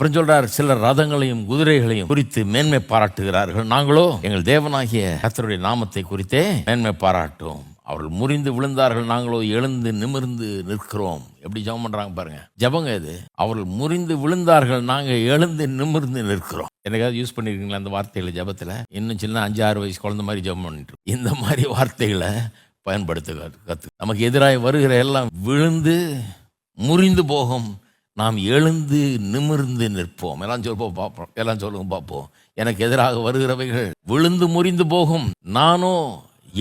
அப்புறம் சொல்றார், சிலர் ரதங்களையும் குதிரைகளையும் குறித்து மேன்மை பாராட்டுகிறார்கள், நாங்களோ எங்கள் தேவனாகிய கர்த்தருடைய நாமத்தை குறித்தே மேன்மை பாராட்டும். அவர்கள் முறிந்து விழுந்தார்கள், நாங்களோ எழுந்து நிமிர்ந்து நிற்கிறோம். எப்படி ஜெபம் பண்றாங்க பாருங்க, ஜெபங்க இது. அவர்கள் முறிந்து விழுந்தார்கள், நாங்க எழுந்து நிமிர்ந்து நிற்கிறோம். எனக்காவது யூஸ் பண்ணிருக்கீங்களா அந்த வார்த்தைகளை ஜெபத்துல? இன்னும் சின்ன 5-6 வயசு குழந்தை மாதிரி ஜெபம் பண்ணிட்டு இந்த மாதிரி வார்த்தைகளை பயன்படுத்த கத்து. நமக்கு எதிராக வருகிற எல்லாம் விழுந்து முறிந்து போகும், நாம் எழுந்து நிமிர்ந்து நிற்போம். எல்லாம் சொல்லுவோம் பார்ப்போம், எல்லாம் சொல்லுங்க பார்ப்போம். எனக்கு எதிராக வருகிறவைகள் விழுந்து முறிந்து போகும், நானோ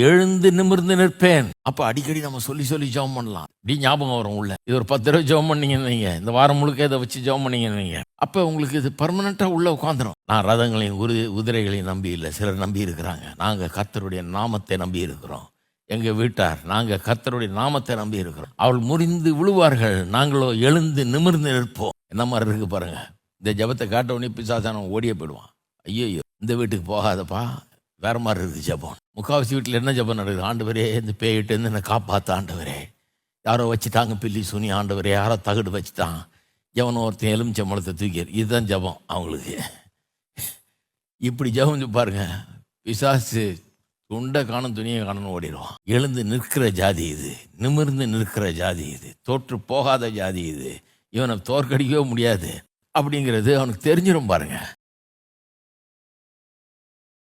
எழுந்து நிமிர்ந்து நிற்பேன். அப்ப அடிக்கடி நம்ம சொல்லி சொல்லி ஜெபம் பண்ணலாம். இப்படி ஞாபகம் வரும் உள்ள. இது ஒரு 10 தடவை ஜெபம் பண்ணீங்கன்னு வைங்க, இந்த வாரம் முழுக்க இதை வச்சு ஜெபம் பண்ணீங்கன்னு வைங்க, அப்ப உங்களுக்கு இது பர்மனண்டா உள்ள உட்காந்துரும். நான் ரதங்களையும் குதிரைகளையும் நம்பி இல்லை, சிலர் நம்பி இருக்கிறாங்க. நாங்க கர்த்தருடைய நாமத்தை நம்பி இருக்கிறோம். எங்க வீட்டார் நாங்க கர்த்தருடைய நாமத்தை நம்பி இருக்கிறோம். அவள் முறிந்து விழுவார்கள், நாங்களோ எழுந்து நிமிர்ந்து நிற்போம். என்ன மாதிரி இருக்கு பாருங்க. இந்த ஜெபத்தை காட்ட உடனே பிசாசான ஓடியே போயிடுவான். ஐயோ இந்த வீட்டுக்கு போகாதப்பா, வேற மாதிரி இருக்குது ஜெபம். முக்காவாசி வீட்டில் என்ன ஜெபம் நடக்குது? ஆண்டவரே இந்த பேயிட்டு இருந்து என்னை காப்பாற்ற ஆண்டவரே, யாரோ வச்சுட்டாங்க பில்லி சுனி ஆண்டவரே, யாரோ தகடு வச்சுட்டான், எவனோ ஒருத்தன் எலுமிச்சம்பழத்தை தூக்கி, இதுதான் ஜெபம் அவங்களுக்கு. இப்படி ஜெபம் பாருங்க, பிசாசு துண்டை காணும் துணியை காணும்னு ஓடிடுவான். எழுந்து நிற்கிற ஜாதி இது, நிமிர்ந்து நிற்கிற ஜாதி இது, தோற்று போகாத ஜாதி இது, இவனை தோற்கடிக்கவே முடியாது அப்படிங்கிறது அவனுக்கு தெரிஞ்சிடும் பாருங்க.